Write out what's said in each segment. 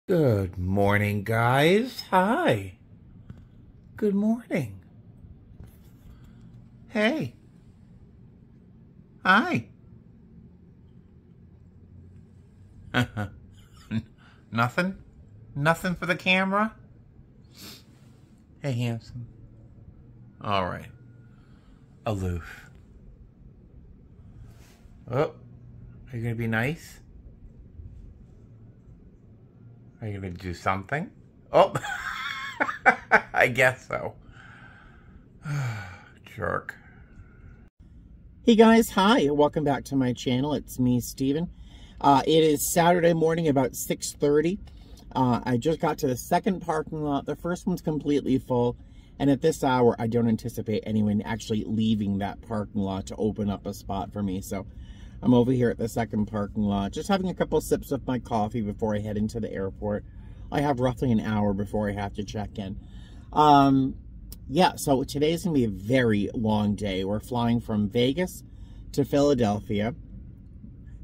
Good morning, guys. Hi. Good morning. Hey. Hi. Nothing? Nothing for the camera? Hey, handsome. All right. Aloof. Oh, are you going to be nice? Are you going to do something? Oh, I guess so. Jerk. Hey guys, hi, welcome back to my channel. It's me, Steven. It is Saturday morning about 6:30. I just got to the second parking lot. The first one's completely full, and at this hour, I don't anticipate anyone actually leaving that parking lot to open up a spot for me. So I'm over here at the second parking lot, just having a couple sips of my coffee before I head into the airport. I have roughly an hour before I have to check in. Yeah, so today's going to be a very long day. We're flying from Vegas to Philadelphia,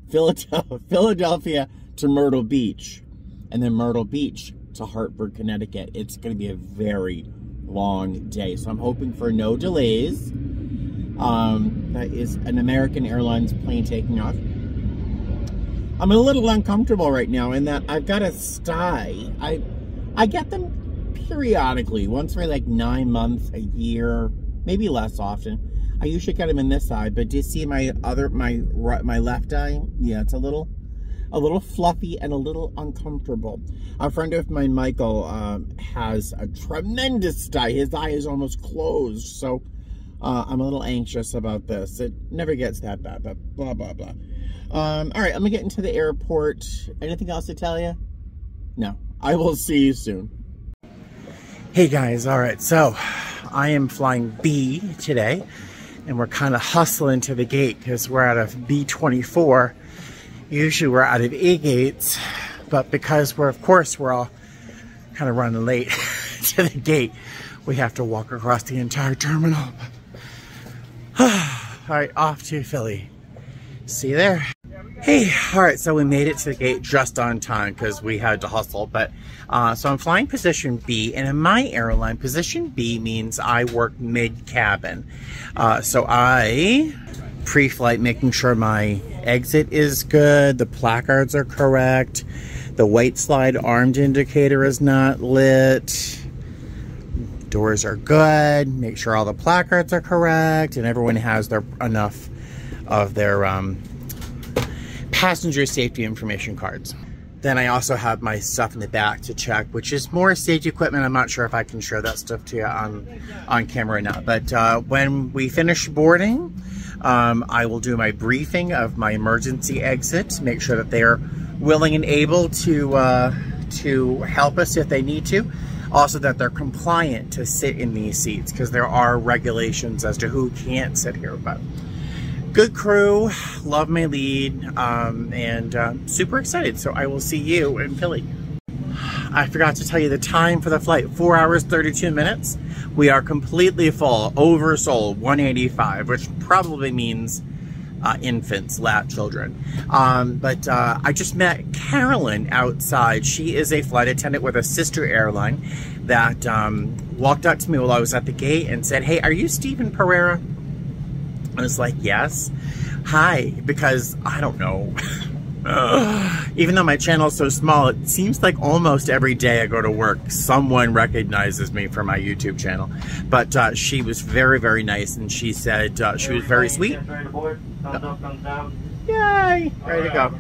Philadelphia to Myrtle Beach, and then Myrtle Beach to Hartford, Connecticut. It's going to be a very long day, so I'm hoping for no delays. That is an American Airlines plane taking off. I'm a little uncomfortable right now in that I've got a sty. I get them periodically, once every like 9 months, a year, maybe less often. I usually get them in this eye, but do you see my left eye? Yeah, it's a little fluffy and a little uncomfortable. A friend of mine, Michael, has a tremendous sty. His eye is almost closed, so I'm a little anxious about this. It never gets that bad, but blah, blah, blah. All right, I'm gonna get into the airport. Anything else to tell you? No. I will see you soon. Hey guys, all right, so I am flying B today, and we're kind of hustling to the gate because we're out of B24. Usually we're out of A gates, but because we're all kind of running late to the gate, we have to walk across the entire terminal. All right, off to Philly. See you there. Hey, all right, so we made it to the gate just on time because we had to hustle. But so I'm flying position B, and in my airline, position B means I work mid-cabin. So I pre-flight making sure my exit is good, the placards are correct, the white slide armed indicator is not lit, doors are good, make sure all the placards are correct, and everyone has enough of their passenger safety information cards. Then I also have my stuff in the back to check, which is more safety equipment. I'm not sure if I can show that stuff to you on camera or not. But when we finish boarding, I will do my briefing of my emergency exit, make sure that they are willing and able to help us if they need to. Also that they're compliant to sit in these seats, because there are regulations as to who can't sit here. But good crew, love my lead, and super excited. So I will see you in Philly. I forgot to tell you the time for the flight, 4 hours, 32 minutes. We are completely full, oversold, 185, which probably means infants, lap children. But I just met Carolyn outside. She is a flight attendant with a sister airline that walked up to me while I was at the gate and said, "Hey, are you Steven Pereira?" I was like, yes. Hi, because I don't know. Even though my channel is so small, it seems like almost every day I go to work, someone recognizes me from my YouTube channel. But she was very, very nice, and she said she was very sweet. Yay! Ready to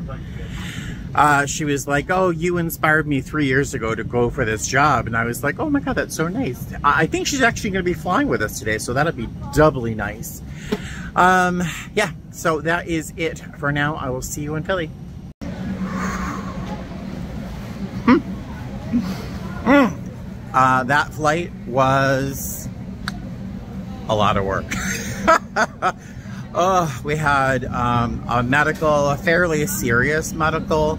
go. She was like, oh, you inspired me 3 years ago to go for this job. And I was like, oh my God, that's so nice. I think she's actually going to be flying with us today, so that'll be doubly nice. Yeah, so that is it for now. I will see you in Philly. That flight was a lot of work. We had a fairly serious medical.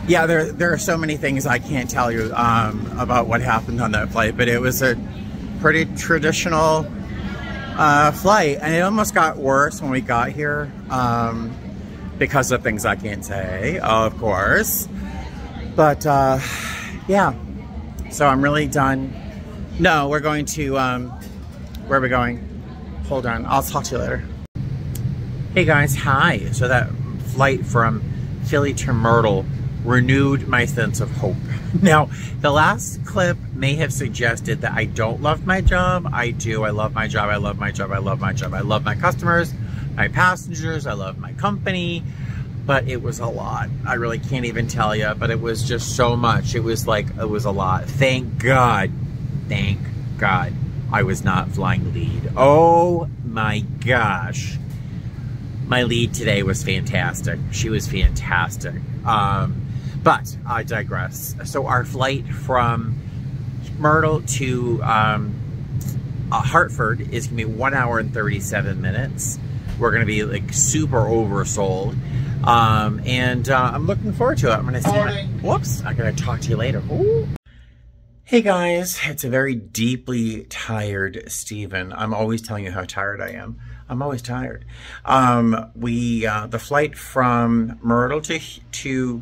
Yeah, there are so many things I can't tell you about what happened on that flight, but it was a pretty traditional flight, and it almost got worse when we got here. because of things I can't say, of course. But, yeah. So I'm really done. No, we're going to, where are we going? Hold on, I'll talk to you later. Hey guys, hi. So that flight from Philly to Myrtle renewed my sense of hope. Now, the last clip may have suggested that I don't love my job. I do. I love my job. I love my job. I love my job. I love my customers, my passengers. I love my company. But it was a lot. I really can't even tell you, but it was just so much. It was like, it was a lot. Thank God I was not flying lead. Oh my gosh. My lead today was fantastic. She was fantastic. But I digress. So our flight from Myrtle to Hartford is gonna be 1 hour and 37 minutes. We're gonna be like super oversold. And I'm looking forward to it. I'm gonna see. Whoops, I'm gonna talk to you later. Ooh. Hey guys, it's a very deeply tired Steven. I'm always telling you how tired I am. I'm always tired. The flight from Myrtle to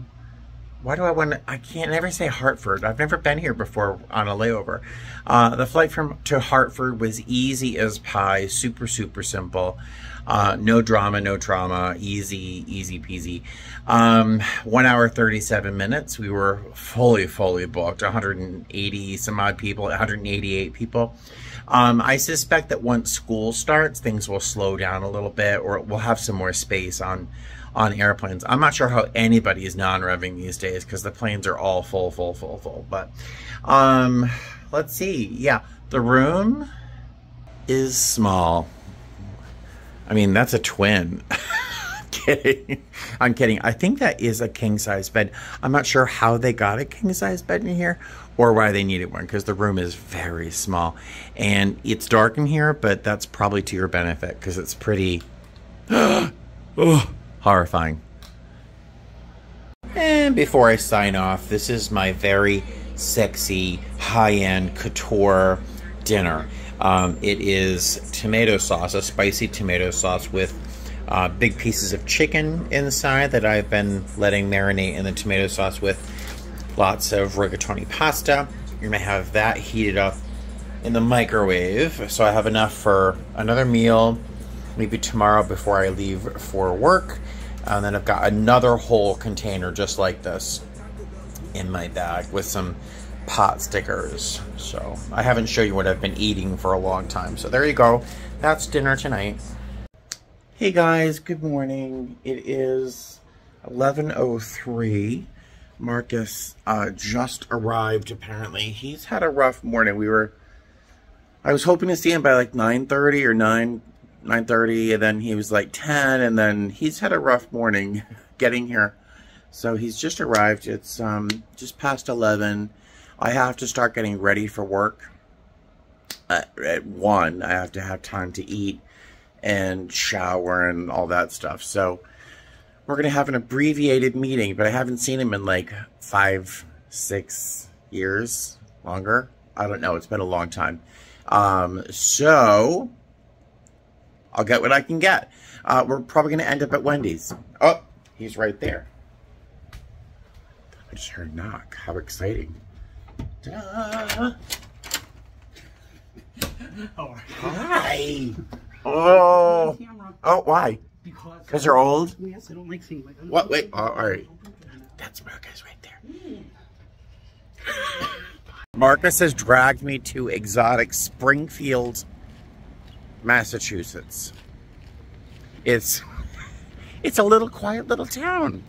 why do I want to, I can't never say Hartford. I've never been here before on a layover. The flight to Hartford was easy as pie, super, super simple. No drama, no trauma, easy peasy. 1 hour, 37 minutes. We were fully booked, 180 some odd people, 188 people. I suspect that once school starts, things will slow down a little bit, or we'll have some more space on airplanes. I'm not sure how anybody is non-revving these days because the planes are all full. But let's see. Yeah, the room is small. I mean, that's a twin. I'm kidding. I think that is a king-size bed. I'm not sure how they got a king-size bed in here or why they needed one, because the room is very small. And it's dark in here, but that's probably to your benefit because it's pretty horrifying. And before I sign off, this is my very sexy, high-end couture dinner. It is tomato sauce, a spicy tomato sauce with big pieces of chicken inside that I've been letting marinate in the tomato sauce with lots of rigatoni pasta. You're gonna have that heated up in the microwave. So I have enough for another meal, maybe tomorrow before I leave for work. And then I've got another whole container just like this in my bag with some pot stickers. So I haven't shown you what I've been eating for a long time. So there you go. That's dinner tonight. Hey guys, good morning. It is 11:03. Marcus just arrived apparently. He's had a rough morning. I was hoping to see him by like 9:30 or 9:30, and then he was like 10, and then he's had a rough morning getting here. So he's just arrived. It's just past 11. I have to start getting ready for work at 1. I have to have time to eat and shower and all that stuff. So we're going to have an abbreviated meeting, but I haven't seen him in like 5-6 years, longer. I don't know. It's been a long time. So I'll get what I can get. We're probably going to end up at Wendy's. Oh, he's right there. I just heard a knock. How exciting. Ta-da! Hi. Oh. Oh, why? Because you're old? Yes, I don't like seeing my... What? Wait. Oh, all right. That's Marcus right there. Marcus has dragged me to exotic Springfield, Massachusetts. It's a little quiet little town,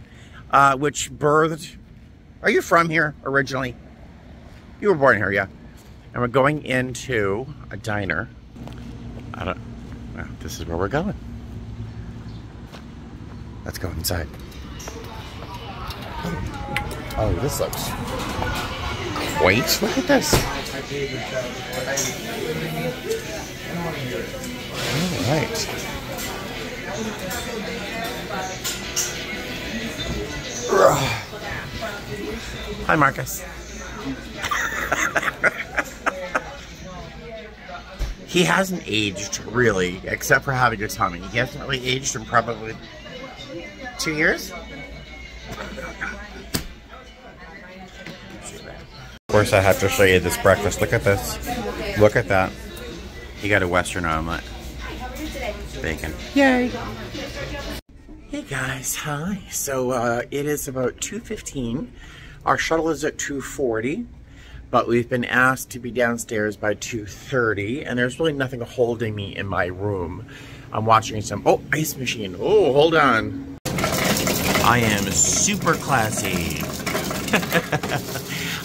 which birthed... Are you from here originally? You were born here, yeah. And we're going into a diner. Well, this is where we're going. Let's go inside. Oh, this looks quaint. Look at this. All right. Hi, Marcus. He hasn't aged, really, except for having a tummy. He hasn't really aged in probably 2 years? Of course, I have to show you this breakfast. Look at this. Look at that. You got a Western omelet. Bacon. Yay! Hey guys, hi. So it is about 2:15. Our shuttle is at 2:40, but we've been asked to be downstairs by 2:30, and there's really nothing holding me in my room. I'm watching some, oh, ice machine. Oh, hold on. I am super classy.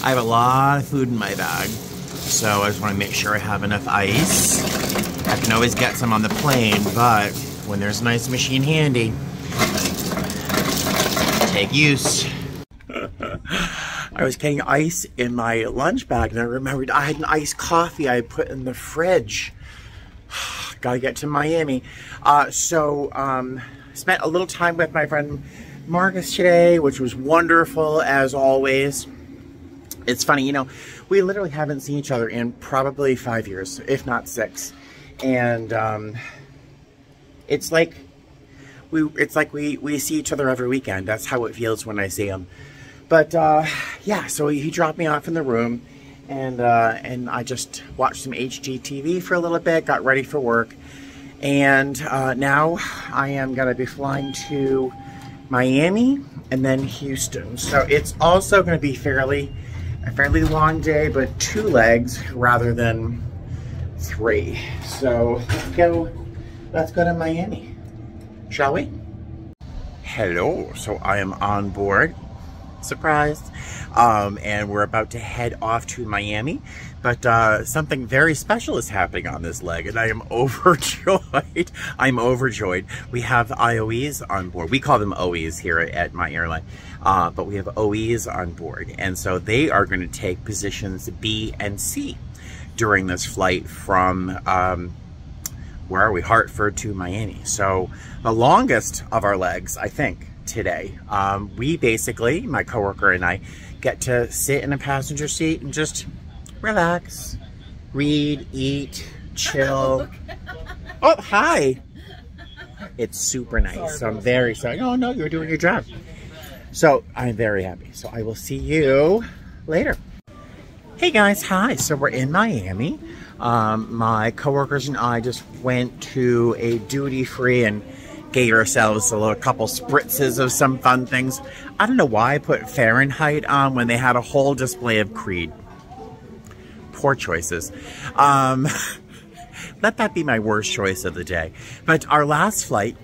I have a lot of food in my bag, so I just want to make sure I have enough ice. I can always get some on the plane, but when there's an ice machine handy, take use. I was getting ice in my lunch bag, and I remembered I had an iced coffee I put in the fridge. Gotta get to Miami. Spent a little time with my friend Marcus today, which was wonderful as always. It's funny, you know, we literally haven't seen each other in probably 5 years, if not 6. And it's like we see each other every weekend. That's how it feels when I see him. But yeah, so he dropped me off in the room, and I just watched some HGTV for a little bit, got ready for work, and now I am gonna be flying to Miami and then Houston. So it's also gonna be a fairly long day, but 2 legs rather than 3. So let's go to Miami, shall we? Hello, so I am on board. Surprise. And we're about to head off to Miami, but something very special is happening on this leg, and I am overjoyed. I'm overjoyed. We have IOEs on board. We call them OEs here at my airline, but we have OEs on board, and so they are going to take positions B and C during this flight from where are we? Hartford to Miami. So the longest of our legs, I think, today. We basically, my coworker and I, get to sit in a passenger seat and just relax, read, eat, chill. Oh, hi. It's super nice. So I'm very sorry. Oh, no, you're doing your job. So I'm very happy. So I will see you later. Hey guys, hi. So we're in Miami. My coworkers and I just went to a duty-free and gave ourselves a couple spritzes of some fun things. I don't know why I put Fahrenheit on when they had a whole display of Creed. Poor choices. Let that be my worst choice of the day. But our last flight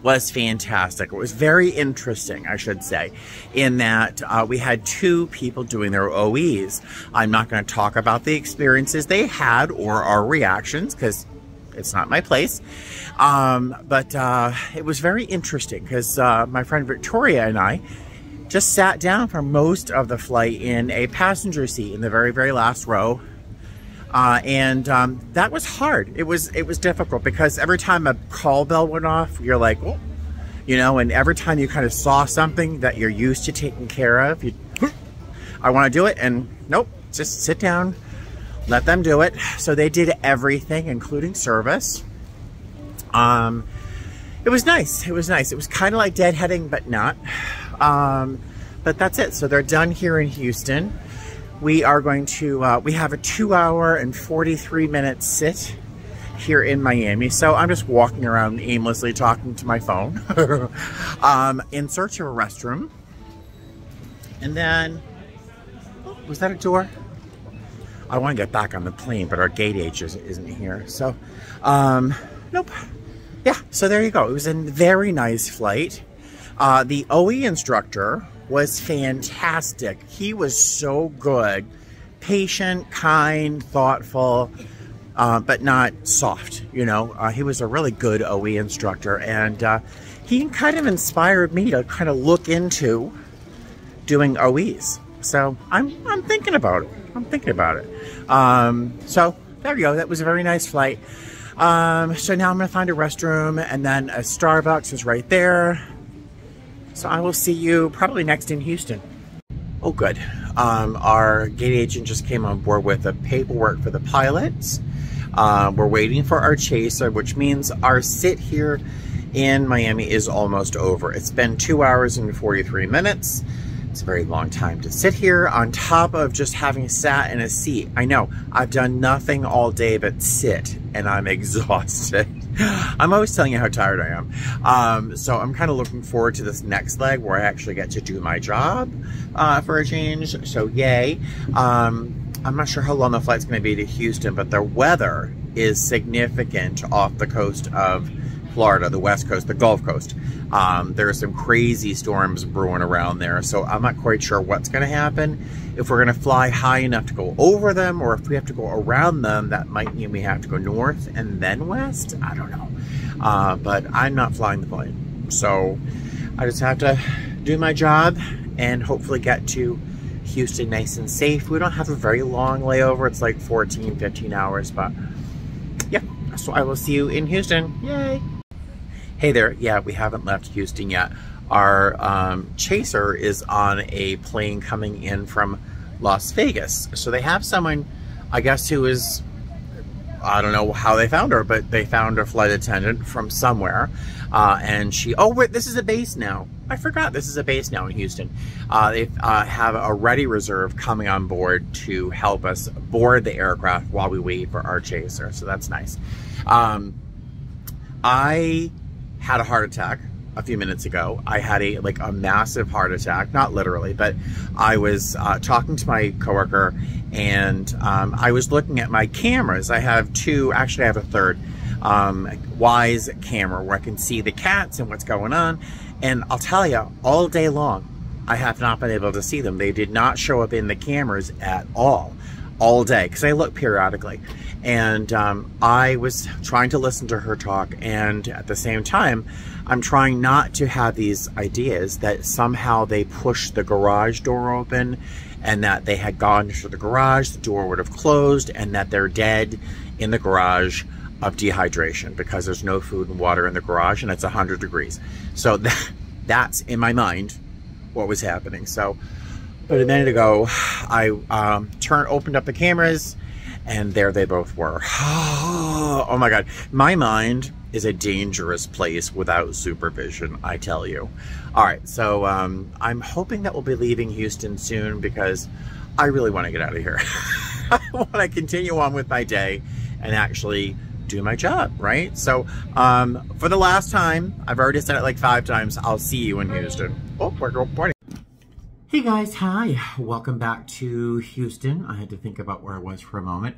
was fantastic. It was very interesting, I should say, in that we had 2 people doing their OEs. I'm not going to talk about the experiences they had or our reactions, because it's not my place. But it was very interesting because my friend Victoria and I just sat down for most of the flight in a passenger seat in the very, very last row. And that was hard. It was difficult because every time a call bell went off, you're like, oh, you know, and every time you kind of saw something that you're used to taking care of, I want to do it, and nope, just sit down. Let them do it. So they did everything, including service. It was nice. It was nice. It was kind of like deadheading, but not. But that's it. So they're done here in Houston. We are going to, we have a 2-hour and 43-minute sit here in Miami. So I'm just walking around aimlessly talking to my phone in search of a restroom. And then, oh, was that a door? I want to get back on the plane, but our gate agent isn't here. So, nope. Yeah, so there you go. It was a very nice flight. The OE instructor was fantastic. He was so good. Patient, kind, thoughtful, but not soft, you know. He was a really good OE instructor, and he kind of inspired me to kind of look into doing OEs. So I'm thinking about it. I'm thinking about it. So there you go. That was a very nice flight. So now I'm going to find a restroom, and then a Starbucks is right there. So I will see you probably next in Houston. Oh, good. Our gate agent just came on board with the paperwork for the pilots. We're waiting for our chaser, which means our sit here in Miami is almost over. It's been 2 hours and 43 minutes. It's a very long time to sit here on top of just having sat in a seat. I know, I've done nothing all day but sit, and I'm exhausted. I'm always telling you how tired I am. So I'm kind of looking forward to this next leg where I actually get to do my job for a change. So yay. I'm not sure how long the flight's going to be to Houston, but the weather is significant off the coast of Florida, the West Coast, the Gulf Coast. There are some crazy storms brewing around there, so I'm not quite sure what's going to happen. If we're going to fly high enough to go over them, or if we have to go around them, that might mean we have to go north and then west. I don't know. But I'm not flying the plane, so I just have to do my job and hopefully get to Houston nice and safe. We don't have a very long layover. It's like 14, 15 hours, but yeah. So I will see you in Houston. Yay! Hey there. Yeah, we haven't left Houston yet. Our chaser is on a plane coming in from Las Vegas. So they have someone, I guess, who is, I don't know how they found her, but they found a flight attendant from somewhere. And she, oh wait, this is a base now. I forgot this is a base now in Houston. They have a ready reserve coming on board to help us board the aircraft while we wait for our chaser. So that's nice. I had a heart attack a few minutes ago. I had a massive heart attack, not literally, but I was talking to my coworker, and I was looking at my cameras. I have two, actually I have a third Wise camera where I can see the cats and what's going on. And I'll tell you, all day long, I have not been able to see them. They did not show up in the cameras at all day, because I look periodically. And I was trying to listen to her talk, and at the same time, I'm trying not to have these ideas that somehow they pushed the garage door open, and that they had gone into the garage, the door would have closed, and that they're dead in the garage of dehydration because there's no food and water in the garage and it's 100 degrees. So that's in my mind what was happening. So, but a minute ago, I opened up the cameras, and there they both were. Oh my God. My mind is a dangerous place without supervision, I tell you. All right, so I'm hoping that we'll be leaving Houston soon, because I really want to get out of here. I want to continue on with my day and actually do my job, right? So for the last time, I've already said it like 5 times, I'll see you in Houston. Oh, we're going party. Hey guys, hi. Welcome back to Houston. I had to think about where I was for a moment.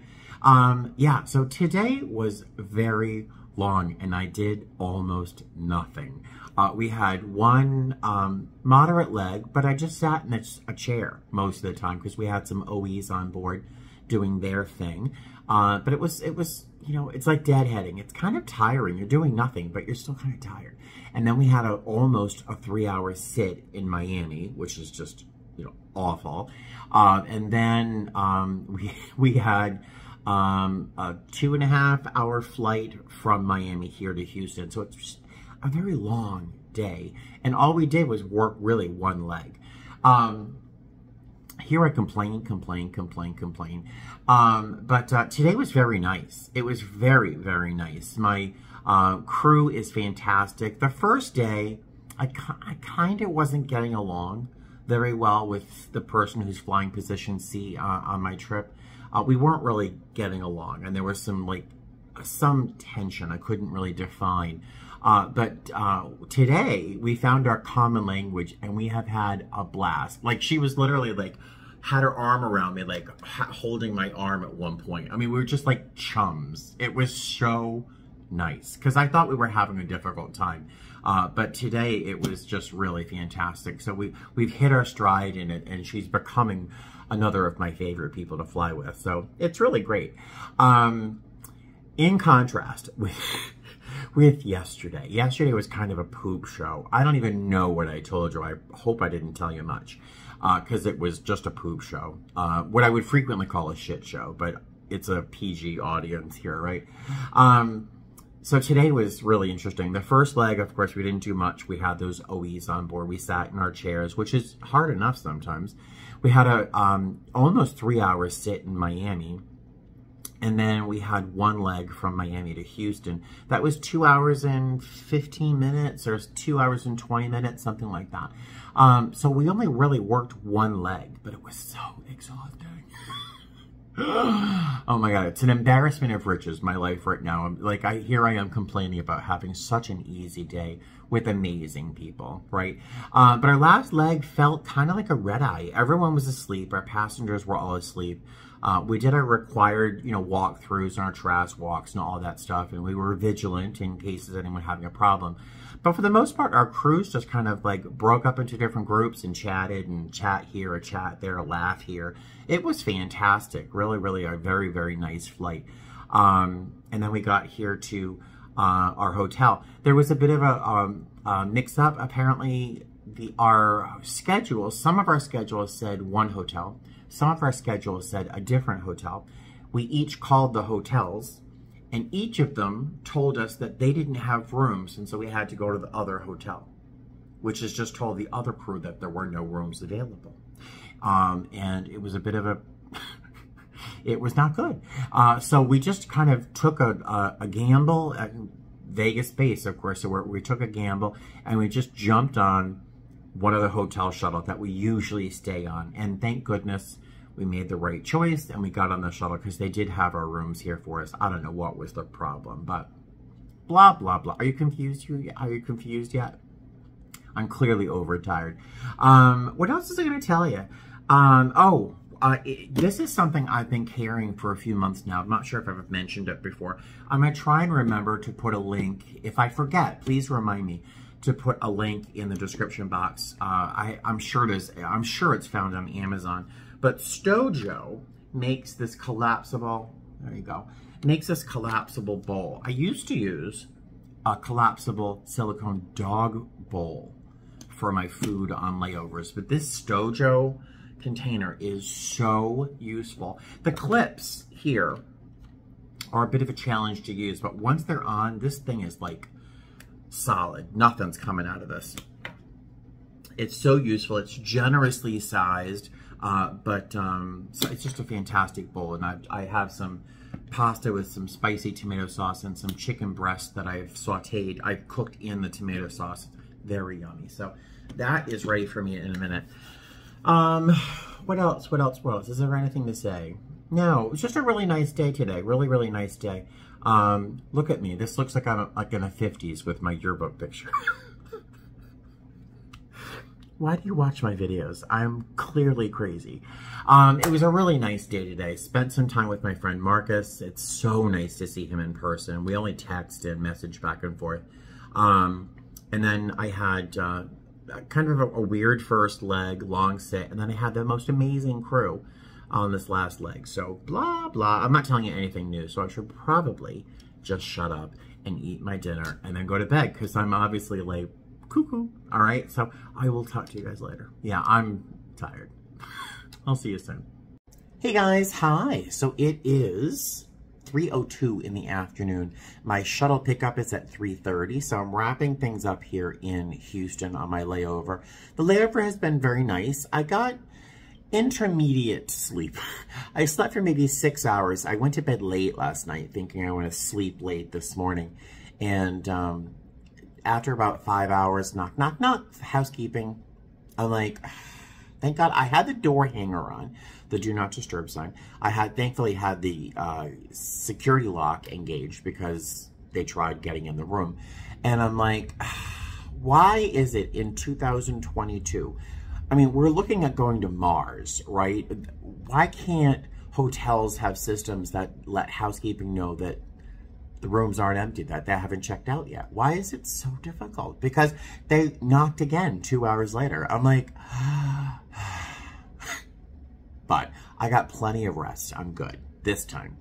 Yeah, so today was very long and I did almost nothing. We had one moderate leg, but I just sat in a chair most of the time because we had some OEs on board doing their thing. But it was, you know, it's like deadheading. It's kind of tiring. You're doing nothing, but you're still kind of tired. And then we had almost a 3-hour sit in Miami, which is just, you know, awful. And then we had a 2.5-hour flight from Miami here to Houston. So it's just a very long day. And all we did was work really one leg. Here I complain. But today was very nice. It was very, very nice. My crew is fantastic. The first day, I kind of wasn't getting along very well with the person who's flying position C on my trip. We weren't really getting along, and there was some tension I couldn't really define. But today we found our common language, and we have had a blast. Like, she was literally had her arm around me, holding my arm at one point. I mean, we were just like chums. It was so nice because I thought we were having a difficult time. But today it was just really fantastic. So we've hit our stride in it, and she's becoming another of my favorite people to fly with. So it's really great. In contrast with yesterday. Yesterday was kind of a poop show. I don't even know what I told you. I hope I didn't tell you much, because it was just a poop show. What I would frequently call a shit show, but it's a PG audience here, right? So today was really interesting. The first leg, of course, we didn't do much. We had those OEs on board. We sat in our chairs, which is hard enough sometimes. We had a almost 3-hour sit in Miami. And then we had one leg from Miami to Houston. That was 2 hours and 15 minutes or 2 hours and 20 minutes, something like that. So we only really worked one leg, but it was so exhausting. Oh my God, it's an embarrassment of riches, my life right now. Like, here I am complaining about having such an easy day with amazing people, right? But our last leg felt kind of like a red eye. Everyone was asleep. Our passengers were all asleep. We did our required, walkthroughs and our trash walks and all that stuff, and we were vigilant in case of anyone having a problem. But for the most part, our cruise just kind of like broke up into different groups and chatted, and chat here, a chat there, a laugh here. It was fantastic. Really, really a very, very nice flight. And then we got here to our hotel. There was a bit of a mix-up. Apparently, our schedule, some of our schedules said one hotel. Some of our schedules said a different hotel. We each called the hotels, and each of them told us that they didn't have rooms, and so we had to go to the other hotel, which has just told the other crew that there were no rooms available. And it was a bit of a, it was not good. So we just kind of took a gamble at Vegas base, of course. So we took a gamble, and we just jumped on one of the hotel shuttle that we usually stay on. And thank goodness we made the right choice and we got on the shuttle because they did have our rooms here for us. I don't know what was the problem, but blah, blah, blah. Are you confused? Are you confused yet? I'm clearly overtired. What else is I going to tell you? This is something I've been carrying for a few months now. I'm not sure if I've mentioned it before. I'm going to try and remember to put a link. If I forget, please remind me to put a link in the description box. I'm sure it's found on Amazon. But Stojo makes this collapsible, there you go, makes this collapsible bowl. I used to use a collapsible silicone dog bowl for my food on layovers, but this Stojo container is so useful. The clips here are a bit of a challenge to use, but once they're on, this thing is like solid. Nothing's coming out of this. It's so useful. It's generously sized, so it's just a fantastic bowl. And I have some pasta with some spicy tomato sauce and some chicken breast that I've sauteed. I've cooked in the tomato sauce. Very yummy. So that is ready for me in a minute. What else? Is there anything to say? No, it's just a really nice day today. Really, really nice day. Look at me. This looks like I'm like in the 50s with my yearbook picture. Why do you watch my videos? I'm clearly crazy. It was a really nice day today. Spent some time with my friend Marcus. It's so nice to see him in person. We only text and message back and forth. And then I had kind of a weird first leg, long sit, and then I had the most amazing crew on this last leg. So blah, blah. I'm not telling you anything new, so I should probably just shut up and eat my dinner and then go to bed because I'm obviously like cuckoo. All right, so I will talk to you guys later. Yeah, I'm tired. I'll see you soon. Hey guys, hi. So it is 3:02 in the afternoon. My shuttle pickup is at 3:30, so I'm wrapping things up here in Houston on my layover. The layover has been very nice. I got intermediate sleep. I slept for maybe 6 hours. I went to bed late last night thinking I want to sleep late this morning. And after about 5 hours, knock, knock, knock, housekeeping, I'm like, thank God I had the door hanger on, the do not disturb sign. I thankfully had the security lock engaged because they tried getting in the room. And I'm like, why is it in 2022? I mean, we're looking at going to Mars, right? Why can't hotels have systems that let housekeeping know that the rooms aren't empty, that they haven't checked out yet? Why is it so difficult? Because they knocked again 2 hours later. I'm like, but I got plenty of rest. I'm good this time.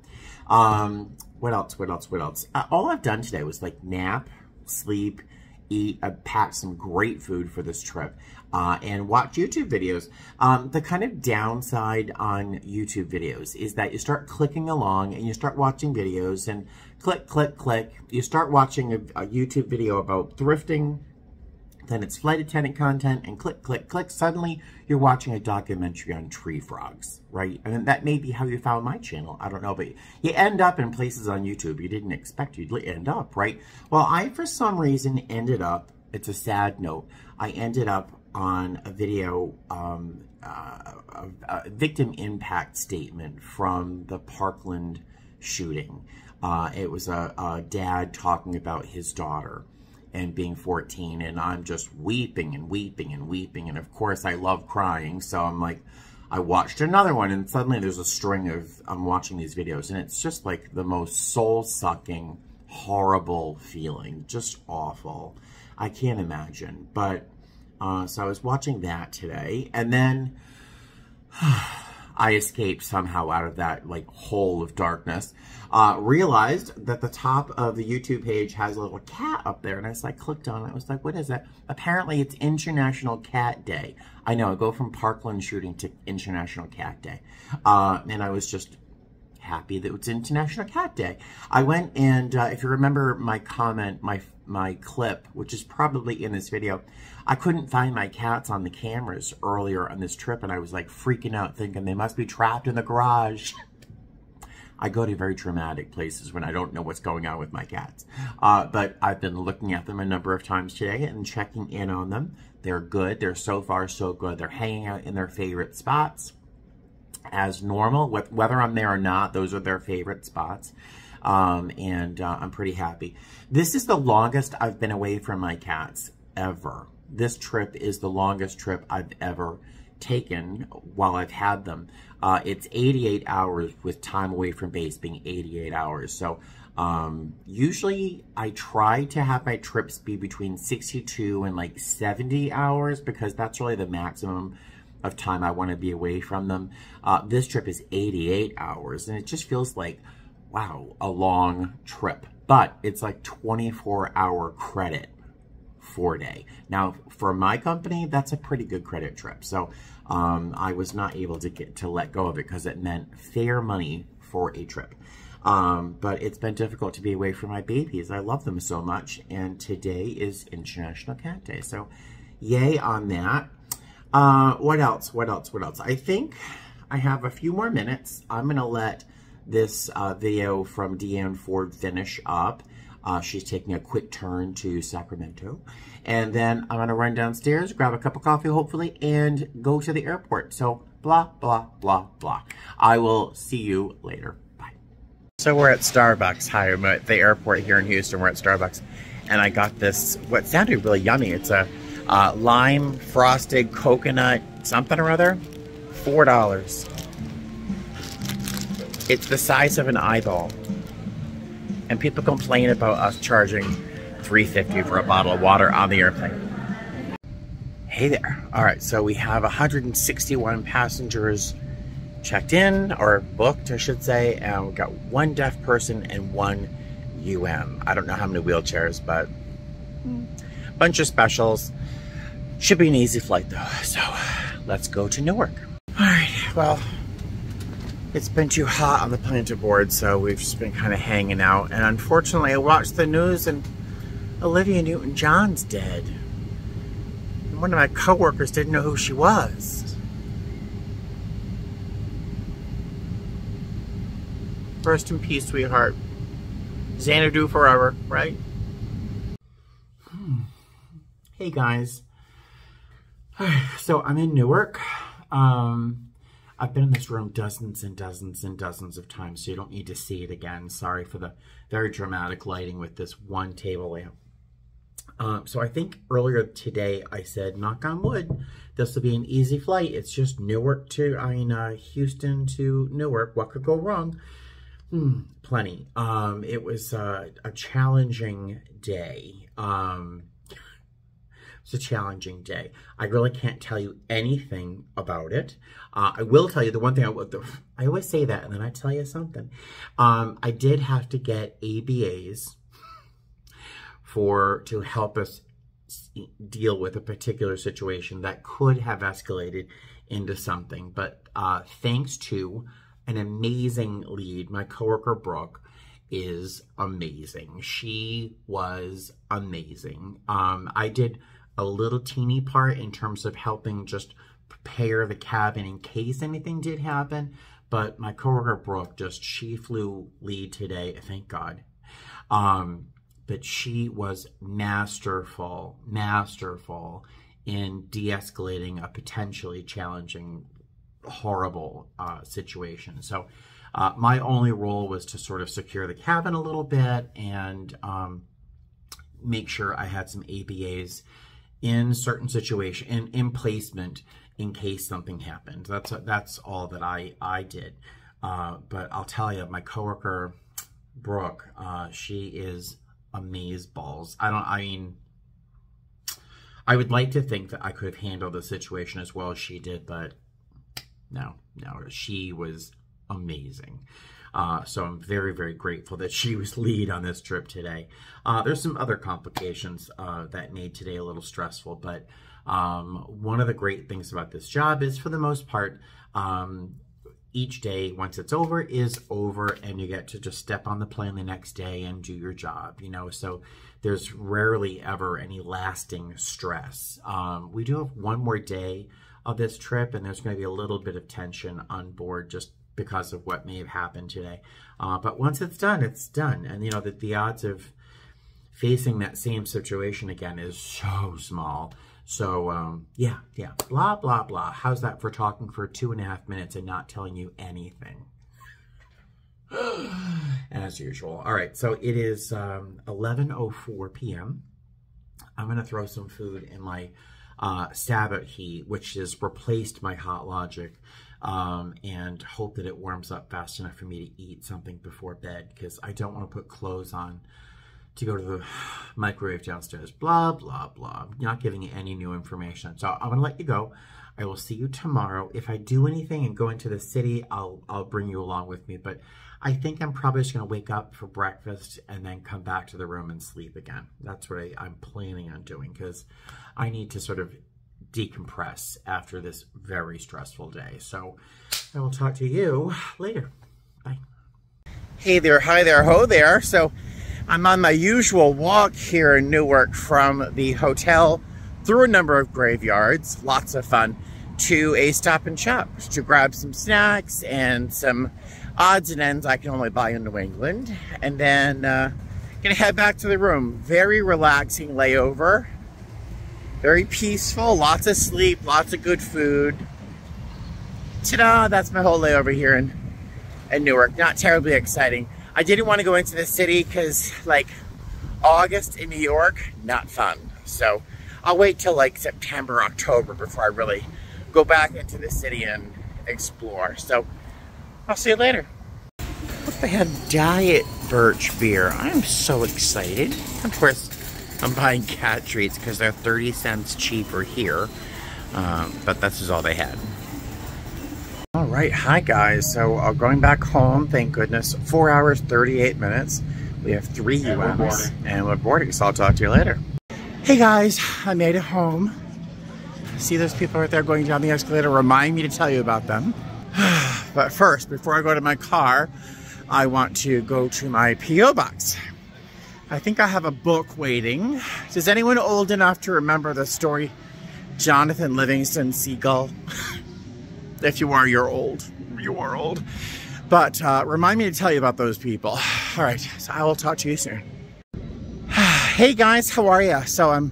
What else? All I've done today was like nap, sleep, eat. I packed some great food for this trip and watch YouTube videos. The kind of downside on YouTube videos is that you start clicking along and you start watching videos and click, click, click. You start watching a YouTube video about thrifting, Then it's flight attendant content, and click, click, click. Suddenly, you're watching a documentary on tree frogs, right? And that may be how you found my channel. I don't know, but you end up in places on YouTube you didn't expect you'd end up, right? Well, I, for some reason, ended up, it's a sad note, I ended up on a video, a victim impact statement from the Parkland shooting. It was a dad talking about his daughter and being 14, and I'm just weeping and weeping and weeping, and of course I love crying, so I'm like, I watched another one, and suddenly there's a string of, I'm watching these videos, and it's just like the most soul-sucking, horrible feeling, just awful. I can't imagine, but, so I was watching that today, and then I escaped somehow out of that, like, hole of darkness. Realized that the top of the YouTube page has a little cat up there, and I clicked on it. I was like, what is that? Apparently, it's International Cat Day. I know, I go from Parkland shooting to International Cat Day. And I was just happy that it's International Cat Day. I went and, if you remember my comment, my clip, which is probably in this video, I couldn't find my cats on the cameras earlier on this trip, and I was like freaking out thinking they must be trapped in the garage. I go to very dramatic places when I don't know what's going on with my cats. But I've been looking at them a number of times today and checking in on them. They're good. They're so far so good. They're hanging out in their favorite spots as normal. Whether I'm there or not, those are their favorite spots. I'm pretty happy. This is the longest I've been away from my cats ever. This trip is the longest trip I've ever taken while I've had them. It's 88 hours with time away from base being 88 hours. So usually I try to have my trips be between 62 and like 70 hours because that's really the maximum of time I want to be away from them. This trip is 88 hours and it just feels like, wow, a long trip. But it's like 24-hour credit 4-day. Now, for my company, that's a pretty good credit trip. So I was not able to let go of it because it meant fair money for a trip. But it's been difficult to be away from my babies. I love them so much. And today is International Cat Day. So yay on that. What else? What else? What else? I think I have a few more minutes. I'm going to let this video from Deanne Ford finish up. She's taking a quick turn to Sacramento. And then I'm going to run downstairs, grab a cup of coffee, hopefully, and go to the airport. So, blah, blah, blah, blah. I will see you later. Bye. So we're at Starbucks. Hi, I'm at the airport here in Houston. We're at Starbucks. And I got this, what sounded really yummy. It's a lime frosted coconut something or other. $4. It's the size of an eyeball. And people complain about us charging $3.50 for a bottle of water on the airplane. Hey there. All right, so we have 161 passengers checked in, or booked, I should say, and we've got one deaf person and one UM. I don't know how many wheelchairs, but bunch of specials. Should be an easy flight, though. So let's go to Newark. All right, well, it's been too hot on the planter board, so we've just been kind of hanging out. And unfortunately, I watched the news and Olivia Newton-John's dead. And one of my coworkers didn't know who she was. Rest in peace, sweetheart. Xanadu forever, right? Hey guys. So I'm in Newark. I've been in this room dozens and dozens and dozens of times, so you don't need to see it again. Sorry for the very dramatic lighting with this one table lamp. So I think earlier today I said, knock on wood, this will be an easy flight. It's just Newark to, Houston to Newark. What could go wrong? Plenty. It was a challenging day. It's a challenging day. I really can't tell you anything about it. I will tell you the one thing I always say that and then I tell you something. I did have to get ABAs to help us deal with a particular situation that could have escalated into something. But thanks to an amazing lead, my coworker Brooke is amazing. She was amazing. I did a little teeny part in terms of helping just prepare the cabin in case anything did happen. But my coworker Brooke, she flew lead today, thank God. But she was masterful in de-escalating a potentially challenging, horrible situation. So my only role was to sort of secure the cabin a little bit and make sure I had some ABAs in certain situation, in placement, in case something happened. That's all that I did. But I'll tell you, my coworker Brooke, she is amazeballs. I would like to think that I could have handled the situation as well as she did, but no, she was amazing. So I'm very, very grateful that she was lead on this trip today. There's some other complications that made today a little stressful, but one of the great things about this job is, for the most part, each day, once it's over, is over, and you get to just step on the plane the next day and do your job, you know, so there's rarely ever any lasting stress. We do have one more day of this trip, and there's going to be a little bit of tension on board just because of what may have happened today. But once it's done, it's done. And, you know, the odds of facing that same situation again is so small. So, yeah, blah, blah, blah. How's that for talking for 2.5 minutes and not telling you anything? As usual. All right, so it is 11:04 p.m. I'm going to throw some food in my Sabbath heat, which has replaced my Hot Logic, and hope that it warms up fast enough for me to eat something before bed, because I don't want to put clothes on to go to the microwave downstairs. Blah, blah, blah. I'm not giving you any new information. So I'm going to let you go. I will see you tomorrow. If I do anything and go into the city, I'll bring you along with me. But I think I'm probably just going to wake up for breakfast and then come back to the room and sleep again. That's what I'm planning on doing, because I need to sort of decompress after this very stressful day. So I will talk to you later. Bye. Hey there, hi there, ho there. So I'm on my usual walk here in Newark from the hotel through a number of graveyards, lots of fun, to a Stop and Shop to grab some snacks and some odds and ends I can only buy in New England. And then gonna head back to the room. Very relaxing layover, very peaceful, lots of sleep, lots of good food. Ta-da, that's my whole layover here in Newark. Not terribly exciting. I didn't want to go into the city because, like, August in New York, not fun. So I'll wait till like September, October before I really go back into the city and explore. So I'll see you later. Look, they had Diet Birch beer. I'm so excited. Of course, I'm buying cat treats because they're 30 cents cheaper here. But this is all they had. All right, hi guys. So going back home, thank goodness. 4 hours, 38 minutes. We have 3 UMs and we're boarding, so I'll talk to you later. Hey guys, I made it home. See those people right there going down the escalator? Remind me to tell you about them. But first, before I go to my car, I want to go to my P.O. box. I think I have a book waiting. Is anyone old enough to remember the story Jonathan Livingston Seagull? If you are, you're old. You are old. But remind me to tell you about those people. All right, so I will talk to you soon. Hey guys, how are you? So I'm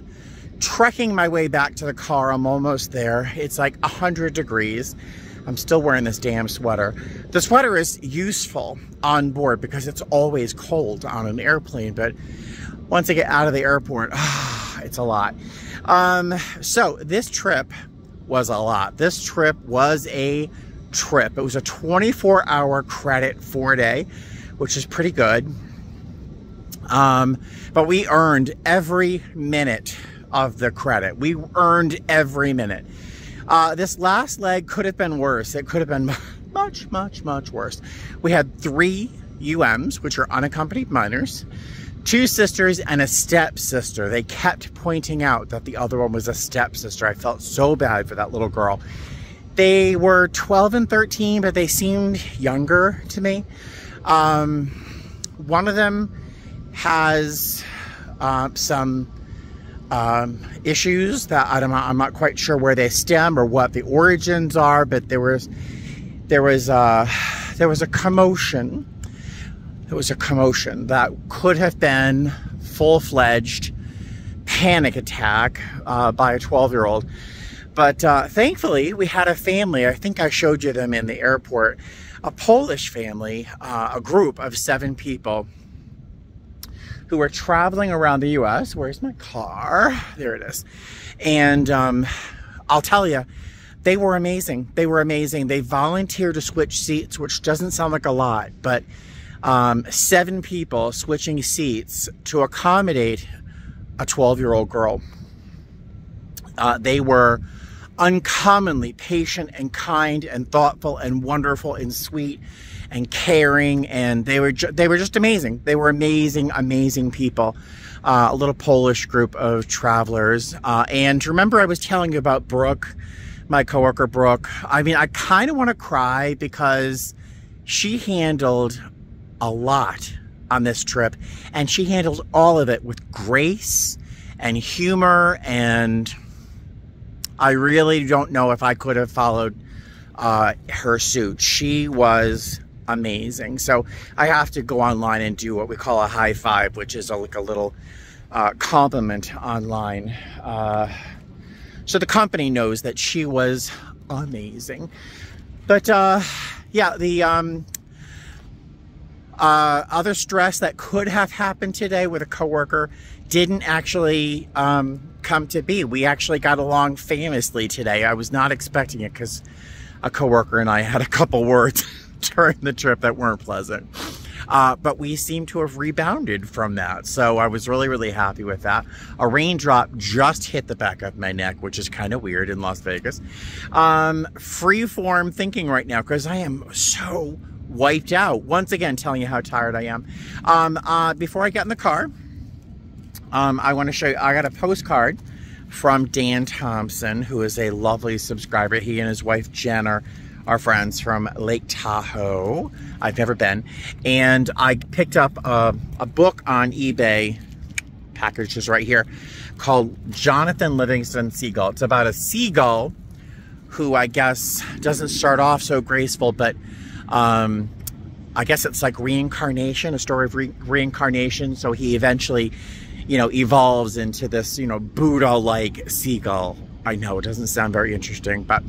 trekking my way back to the car. I'm almost there. It's like 100 degrees. I'm still wearing this damn sweater. The sweater is useful on board because it's always cold on an airplane, but once I get out of the airport, it's a lot. So this trip was a lot. This trip was a trip. It was a 24-hour credit 4-day, which is pretty good. But we earned every minute of the credit. We earned every minute. This last leg could have been worse. It could have been much, much, much worse. We had 3 UMs, which are unaccompanied minors, 2 sisters and a stepsister. They kept pointing out that the other one was a stepsister. I felt so bad for that little girl. They were 12 and 13, but they seemed younger to me. One of them has some issues that I'm not quite sure where they stem or what the origins are, but there was a commotion. There was a commotion that could have been full-fledged panic attack by a 12-year-old. But thankfully, we had a family. I think I showed you them in the airport. A Polish family, a group of 7 people who were traveling around the U.S. Where's my car? There it is. And I'll tell you, they were amazing. They were amazing. They volunteered to switch seats, which doesn't sound like a lot, but 7 people switching seats to accommodate a 12-year-old girl. They were uncommonly patient and kind and thoughtful and wonderful and sweet and caring, and they were just amazing. They were amazing people. A little Polish group of travelers. And remember, I was telling you about Brooke, my coworker Brooke. I mean, I kind of want to cry because she handled a lot on this trip, and she handled all of it with grace and humor, and I really don't know if I could have followed her suit. She was amazing. So I have to go online and do what we call a high five, which is like a little compliment online. So the company knows that she was amazing. But yeah, the other stress that could have happened today with a coworker didn't actually come to be. We actually got along famously today. I was not expecting it because a coworker and I had a couple words during the trip that weren't pleasant. But we seem to have rebounded from that. So I was really happy with that. A raindrop just hit the back of my neck, which is kind of weird in Las Vegas. Free-form thinking right now because I am so wiped out. Once again, telling you how tired I am. Before I get in the car, I want to show you, I got a postcard from Dan Thompson, who is a lovely subscriber. He and his wife Jen are friends from Lake Tahoe. I've never been. And I picked up a book on eBay, package is right here, called Jonathan Livingston Seagull. It's about a seagull who I guess doesn't start off so graceful, but I guess it's like reincarnation, a story of reincarnation. So he eventually, you know, evolves into this, you know, Buddha-like seagull. I know it doesn't sound very interesting, but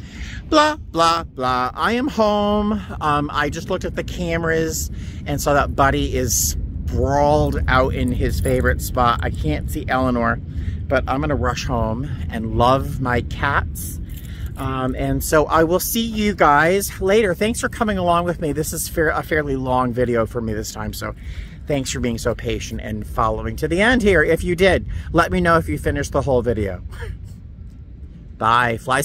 blah, blah, blah. I am home. I just looked at the cameras and saw that Buddy is sprawled out in his favorite spot. I can't see Eleanor, but I'm going to rush home and love my cats. And so I will see you guys later. Thanks for coming along with me. This is a fairly long video for me this time, so thanks for being so patient and following to the end here. If you did, let me know if you finished the whole video. Bye. Fly.